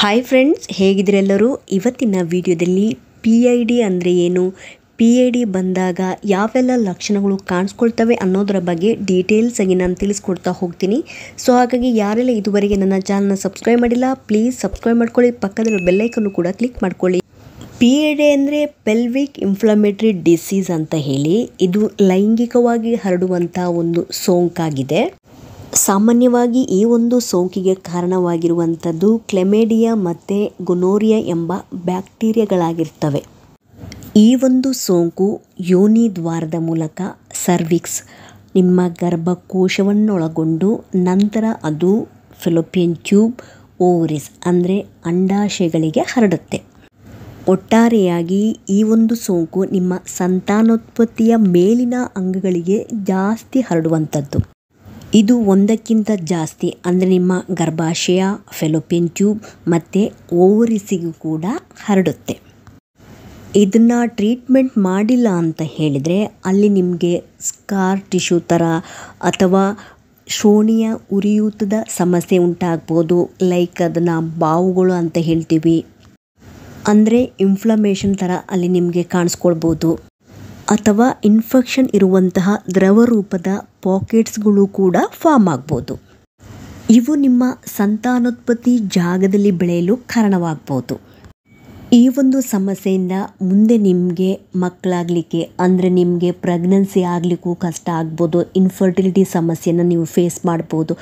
Hi friends, ಹೇಗಿದ್ದೀರೆಲ್ಲರೂ? ಇವತ್ತಿನ ವಿಡಿಯೋದಲ್ಲಿ PID ಅಂದರೆ ಏನು, PID ಬಂದಾಗ ಯಾವೆಲ್ಲ ಲಕ್ಷಣಗಳು ಕಾಣಿಸ್ಕೊಳ್ತವೆ ಅನ್ನೋದರ ಬಗ್ಗೆ ಡೀಟೇಲ್ಸ್ ಆಗಿ ನಾನು ತಿಳಿಸ್ಕೊಡ್ತಾ ಹೋಗ್ತೀನಿ. ಸೊ ಹಾಗಾಗಿ ಯಾರೆಲ್ಲ ಇದುವರೆಗೆ ನನ್ನ ಚಾನಲ್ನ ಸಬ್ಸ್ಕ್ರೈಬ್ ಮಾಡಿಲ್ಲ, ಪ್ಲೀಸ್ ಸಬ್ಸ್ಕ್ರೈಬ್ ಮಾಡ್ಕೊಳ್ಳಿ, ಪಕ್ಕದಲ್ಲಿ ಬೆಲ್ಲೈಕನ್ನು ಕೂಡ ಕ್ಲಿಕ್ ಮಾಡ್ಕೊಳ್ಳಿ. PID ಅಂದರೆ ಪೆಲ್ವಿಕ್ ಇನ್ಫ್ಲಮೇಟರಿ ಡಿಸೀಸ್ ಅಂತ ಹೇಳಿ, ಇದು ಲೈಂಗಿಕವಾಗಿ ಹರಡುವಂಥ ಒಂದು ಸೋಂಕಾಗಿದೆ. ಸಾಮಾನ್ಯವಾಗಿ ಈ ಒಂದು ಸೋಂಕಿಗೆ ಕಾರಣವಾಗಿರುವಂಥದ್ದು ಕ್ಲೆಮೇಡಿಯಾ ಮತ್ತು ಗೊನೋರಿಯಾ ಎಂಬ ಬ್ಯಾಕ್ಟೀರಿಯಾಗಳಾಗಿರ್ತವೆ. ಈ ಒಂದು ಸೋಂಕು ಯೋನಿ ದ್ವಾರದ ಮೂಲಕ ಸರ್ವಿಕ್ಸ್, ನಿಮ್ಮ ಗರ್ಭಕೋಶವನ್ನೊಳಗೊಂಡು ನಂತರ ಅದು ಫೆಲೋಪಿಯನ್ ಟ್ಯೂಬ್, ಓವರಿಸ್ ಅಂದರೆ ಅಂಡಾಶಯಗಳಿಗೆ ಹರಡುತ್ತೆ. ಒಟ್ಟಾರೆಯಾಗಿ ಈ ಒಂದು ಸೋಂಕು ನಿಮ್ಮ ಸಂತಾನೋತ್ಪತ್ತಿಯ ಮೇಲಿನ ಅಂಗಗಳಿಗೆ ಜಾಸ್ತಿ ಹರಡುವಂಥದ್ದು. ಇದು ಒಂದಕ್ಕಿಂತ ಜಾಸ್ತಿ ಅಂದರೆ ನಿಮ್ಮ ಗರ್ಭಾಶಯ, ಫೆಲೋಪಿಯನ್ ಟ್ಯೂಬ್ ಮತ್ತು ಓವರಿಸಿಗೂ ಕೂಡ ಹರಡುತ್ತೆ. ಇದನ್ನು ಟ್ರೀಟ್ಮೆಂಟ್ ಮಾಡಿಲ್ಲ ಅಂತ ಹೇಳಿದರೆ ಅಲ್ಲಿ ನಿಮಗೆ ಸ್ಕಾರ್ ಟಿಶ್ಯೂ ಥರ ಅಥವಾ ಶ್ರೋಣಿಯ ಉರಿಯೂತದ ಸಮಸ್ಯೆ ಉಂಟಾಗ್ಬೋದು. ಲೈಕ್ ಅದನ್ನು ಬಾವುಗಳು ಅಂತ ಹೇಳ್ತೀವಿ, ಅಂದರೆ ಇನ್ಫ್ಲಮೇಷನ್ ಥರ ಅಲ್ಲಿ ನಿಮಗೆ ಕಾಣಿಸ್ಕೊಳ್ಬೋದು. ಅಥವಾ ಇನ್ಫೆಕ್ಷನ್ ಇರುವಂತಹ ದ್ರವ ರೂಪದ ಪಾಕೆಟ್ಸ್ಗಳು ಕೂಡ ಫಾರ್ಮ್ ಆಗ್ಬೋದು. ಇವು ನಿಮ್ಮ ಸಂತಾನೋತ್ಪತ್ತಿ ಜಾಗದಲ್ಲಿ ಬೆಳೆಯಲು ಕಾರಣವಾಗ್ಬೋದು. ಈ ಒಂದು ಸಮಸ್ಯೆಯಿಂದ ಮುಂದೆ ನಿಮಗೆ ಮಕ್ಕಳಾಗಲಿಕ್ಕೆ ಅಂದರೆ ನಿಮಗೆ ಪ್ರೆಗ್ನೆನ್ಸಿ ಆಗಲಿಕ್ಕೂ ಕಷ್ಟ ಆಗ್ಬೋದು. ಇನ್ಫರ್ಟಿಲಿಟಿ ಸಮಸ್ಯೆಯನ್ನು ನೀವು ಫೇಸ್ ಮಾಡ್ಬೋದು.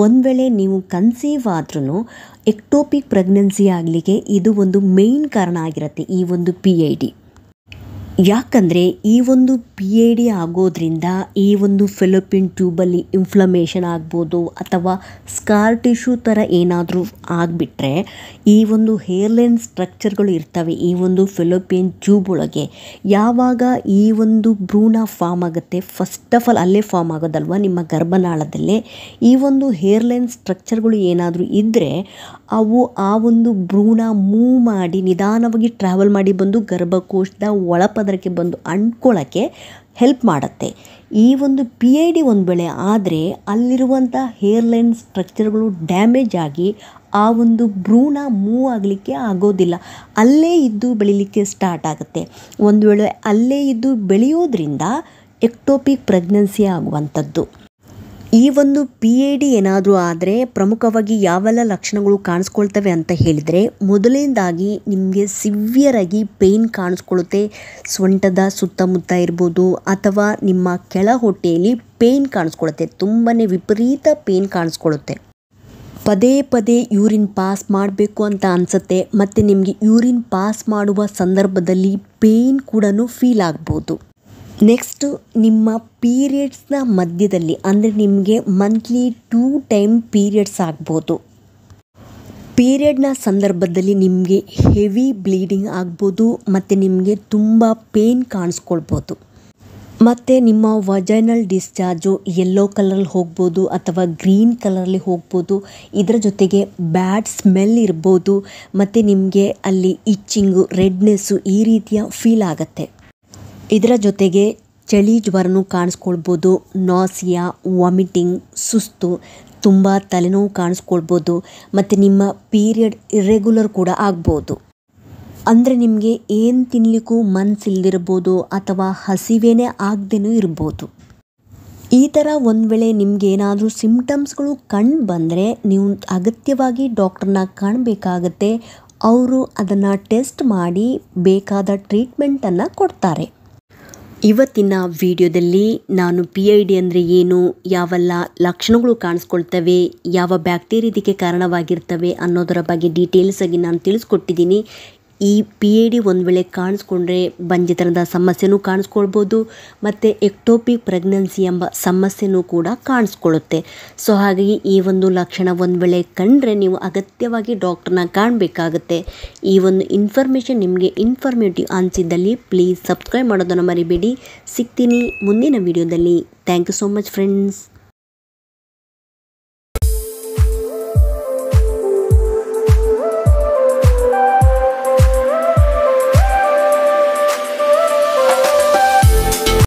ಒಂದು ವೇಳೆ ನೀವು ಕನ್ಸೀವ್ ಆದ್ರೂ ಎಕ್ಟೋಪಿಕ್ ಪ್ರೆಗ್ನೆನ್ಸಿ ಆಗಲಿಕ್ಕೆ ಇದು ಒಂದು ಮೇಯ್ನ್ ಕಾರಣ ಆಗಿರುತ್ತೆ, ಈ ಒಂದು PID. ಯಾಕಂದರೆ ಈ ಒಂದು PID ಆಗೋದ್ರಿಂದ ಈ ಒಂದು ಫೆಲೋಪಿಯನ್ ಟ್ಯೂಬಲ್ಲಿ ಇನ್ಫ್ಲಮೇಷನ್ ಆಗ್ಬೋದು ಅಥವಾ ಸ್ಕಾರ್ ಟಿಶ್ಯೂ ಥರ ಏನಾದರೂ ಆಗಿಬಿಟ್ರೆ ಈ ಒಂದು ಹೇರ್ಲೈನ್ ಸ್ಟ್ರಕ್ಚರ್ಗಳು ಇರ್ತವೆ ಈ ಒಂದು ಫೆಲೋಪಿಯನ್ ಟ್ಯೂಬ್ ಒಳಗೆ. ಯಾವಾಗ ಈ ಒಂದು ಭ್ರೂಣ ಫಾರ್ಮ್ ಆಗುತ್ತೆ, ಫಸ್ಟ್ ಆಫ್ ಆಲ್ ಅಲ್ಲೇ ಫಾರ್ಮ್ ಆಗೋದಲ್ವ ನಿಮ್ಮ ಗರ್ಭನಾಳದಲ್ಲೇ. ಈ ಒಂದು ಹೇರ್ಲೈನ್ ಸ್ಟ್ರಕ್ಚರ್ಗಳು ಏನಾದರೂ ಇದ್ದರೆ ಅವು ಆ ಒಂದು ಭ್ರೂಣ ಮೂವ್ ಮಾಡಿ ನಿಧಾನವಾಗಿ ಟ್ರಾವೆಲ್ ಮಾಡಿ ಬಂದು ಗರ್ಭಕೋಶದ ಒಳಪದರಕ್ಕೆ ಬಂದು ಅಂಟ್ಕೊಳ್ಳೋಕ್ಕೆ ಹೆಲ್ಪ್ ಮಾಡುತ್ತೆ. ಈ ಒಂದು PID ಒಂದು ವೇಳೆ ಆದರೆ ಅಲ್ಲಿರುವಂಥ ಹೇರ್ಲೈನ್ ಸ್ಟ್ರಕ್ಚರ್ಗಳು ಡ್ಯಾಮೇಜ್ ಆಗಿ ಆ ಒಂದು ಭ್ರೂಣ ಮೂವ್ ಆಗಲಿಕ್ಕೆ ಆಗೋದಿಲ್ಲ, ಅಲ್ಲೇ ಇದ್ದು ಬೆಳೀಲಿಕ್ಕೆ ಸ್ಟಾರ್ಟ್ ಆಗುತ್ತೆ. ಒಂದು ವೇಳೆ ಅಲ್ಲೇ ಇದ್ದು ಬೆಳೆಯೋದ್ರಿಂದ ಎಕ್ಟೋಪಿಕ್ ಪ್ರೆಗ್ನೆನ್ಸಿ ಆಗುವಂಥದ್ದು. ಈ ಒಂದು PID ಏನಾದರೂ ಆದರೆ ಪ್ರಮುಖವಾಗಿ ಯಾವೆಲ್ಲ ಲಕ್ಷಣಗಳು ಕಾಣಿಸ್ಕೊಳ್ತವೆ ಅಂತ ಹೇಳಿದರೆ, ಮೊದಲನೇದಾಗಿ ನಿಮಗೆ ಸಿವಿಯರಾಗಿ ಪೇಯ್ನ್ ಕಾಣಿಸ್ಕೊಳ್ಳುತ್ತೆ. ಸೊಂಟದ ಸುತ್ತಮುತ್ತ ಇರ್ಬೋದು ಅಥವಾ ನಿಮ್ಮ ಕೆಳ ಹೊಟ್ಟೆಯಲ್ಲಿ ಪೇಯ್ನ್ ಕಾಣಿಸ್ಕೊಳ್ಳುತ್ತೆ, ತುಂಬಾ ವಿಪರೀತ ಪೇಯ್ನ್ ಕಾಣಿಸ್ಕೊಳ್ಳುತ್ತೆ. ಪದೇ ಪದೇ ಯೂರಿನ್ ಪಾಸ್ ಮಾಡಬೇಕು ಅಂತ ಅನಿಸುತ್ತೆ ಮತ್ತು ನಿಮಗೆ ಯೂರಿನ್ ಪಾಸ್ ಮಾಡುವ ಸಂದರ್ಭದಲ್ಲಿ ಪೇಯ್ನ್ ಕೂಡ ಫೀಲ್ ಆಗ್ಬೋದು. ನೆಕ್ಸ್ಟು ನಿಮ್ಮ ಪೀರಿಯಡ್ಸ್ನ ಮಧ್ಯದಲ್ಲಿ ಅಂದರೆ ನಿಮಗೆ ಮಂತ್ಲಿ 2 ಟೈಮ್ ಪೀರಿಯಡ್ಸ್ ಆಗ್ಬೋದು. ಪೀರಿಯಡ್ನ ಸಂದರ್ಭದಲ್ಲಿ ನಿಮಗೆ ಹೆವಿ ಬ್ಲೀಡಿಂಗ್ ಆಗ್ಬೋದು ಮತ್ತು ನಿಮಗೆ ತುಂಬ ಪೇಯ್ನ್ ಕಾಣಿಸ್ಕೊಳ್ಬೋದು. ಮತ್ತು ನಿಮ್ಮ ವಜೈನಲ್ ಡಿಸ್ಚಾರ್ಜು ಯೆಲ್ಲೋ ಕಲರಲ್ಲಿ ಹೋಗ್ಬೋದು ಅಥವಾ ಗ್ರೀನ್ ಕಲರಲ್ಲಿ ಹೋಗ್ಬೋದು. ಇದರ ಜೊತೆಗೆ ಬ್ಯಾಡ್ ಸ್ಮೆಲ್ ಇರ್ಬೋದು ಮತ್ತು ನಿಮಗೆ ಅಲ್ಲಿ ಇಚ್ಚಿಂಗು, ರೆಡ್ನೆಸ್ಸು ಈ ರೀತಿಯ ಫೀಲ್ ಆಗುತ್ತೆ. ಇದರ ಜೊತೆಗೆ ಚಳಿ ಜ್ವರನೂ ಕಾಣಿಸ್ಕೊಳ್ಬೋದು. ನಾಸಿಯಾ, ವಾಮಿಟಿಂಗ್, ಸುಸ್ತು, ತುಂಬ ತಲೆನೋವು ಕಾಣಿಸ್ಕೊಳ್ಬೋದು ಮತ್ತು ನಿಮ್ಮ ಪೀರಿಯಡ್ ಇರ್ರೆಗ್ಯುಲರ್ ಕೂಡ ಆಗ್ಬೋದು. ಅಂದರೆ ನಿಮಗೆ ಏನು ತಿನ್ನಲಿಕ್ಕೂ ಮನಸ್ಸಿಲ್ದಿರ್ಬೋದು ಅಥವಾ ಹಸಿವೇನೇ ಆಗದೇನೂ ಇರ್ಬೋದು. ಈ ಥರ ಒಂದು ವೇಳೆ ನಿಮಗೇನಾದರೂ ಸಿಮ್ಟಮ್ಸ್ಗಳು ಕಂಡು ಬಂದರೆ ನೀವು ಅಗತ್ಯವಾಗಿ ಡಾಕ್ಟ್ರನ್ನ ಕಾಣಬೇಕಾಗತ್ತೆ. ಅವರು ಅದನ್ನು ಟೆಸ್ಟ್ ಮಾಡಿ ಬೇಕಾದ ಟ್ರೀಟ್ಮೆಂಟನ್ನು ಕೊಡ್ತಾರೆ. ಇವತ್ತಿನ ವಿಡಿಯೋದಲ್ಲಿ ನಾನು PID ಅಂದರೆ ಏನು, ಯಾವೆಲ್ಲ ಲಕ್ಷಣಗಳು ಕಾಣಿಸ್ಕೊಳ್ತವೆ, ಯಾವ ಬ್ಯಾಕ್ಟೀರಿಯಾ ಇದಕ್ಕೆ ಕಾರಣವಾಗಿರ್ತವೆ ಅನ್ನೋದರ ಬಗ್ಗೆ ಡೀಟೇಲ್ಸ್ ಆಗಿ ನಾನು ತಿಳಿಸ್ಕೊಟ್ಟಿದ್ದೀನಿ. ಈ PID ಒಂದು ವೇಳೆ ಕಾಣಿಸ್ಕೊಂಡ್ರೆ ಬಂಜೆತನದ ಸಮಸ್ಯೆನೂ ಕಾಣಿಸ್ಕೊಳ್ಬೋದು ಮತ್ತು ಎಕ್ಟೋಪಿಕ್ ಪ್ರೆಗ್ನೆನ್ಸಿ ಎಂಬ ಸಮಸ್ಯೆನೂ ಕೂಡ ಕಾಣಿಸ್ಕೊಳ್ಳುತ್ತೆ. ಸೊ ಹಾಗಾಗಿ ಈ ಒಂದು ಲಕ್ಷಣ ಒಂದು ವೇಳೆ ಕಂಡ್ರೆ ನೀವು ಅಗತ್ಯವಾಗಿ ಡಾಕ್ಟ್ರನ್ನ ಕಾಣಬೇಕಾಗುತ್ತೆ. ಈ ಒಂದು ಇನ್ಫಾರ್ಮೇಷನ್ ನಿಮಗೆ ಇನ್ಫಾರ್ಮೇಟಿವ್ ಅನಿಸಿದ್ದಲ್ಲಿ ಪ್ಲೀಸ್ ಸಬ್ಸ್ಕ್ರೈಬ್ ಮಾಡೋದನ್ನು ಮರಿಬೇಡಿ. ಸಿಗ್ತೀನಿ ಮುಂದಿನ ವಿಡಿಯೋದಲ್ಲಿ. Thank you so much friends.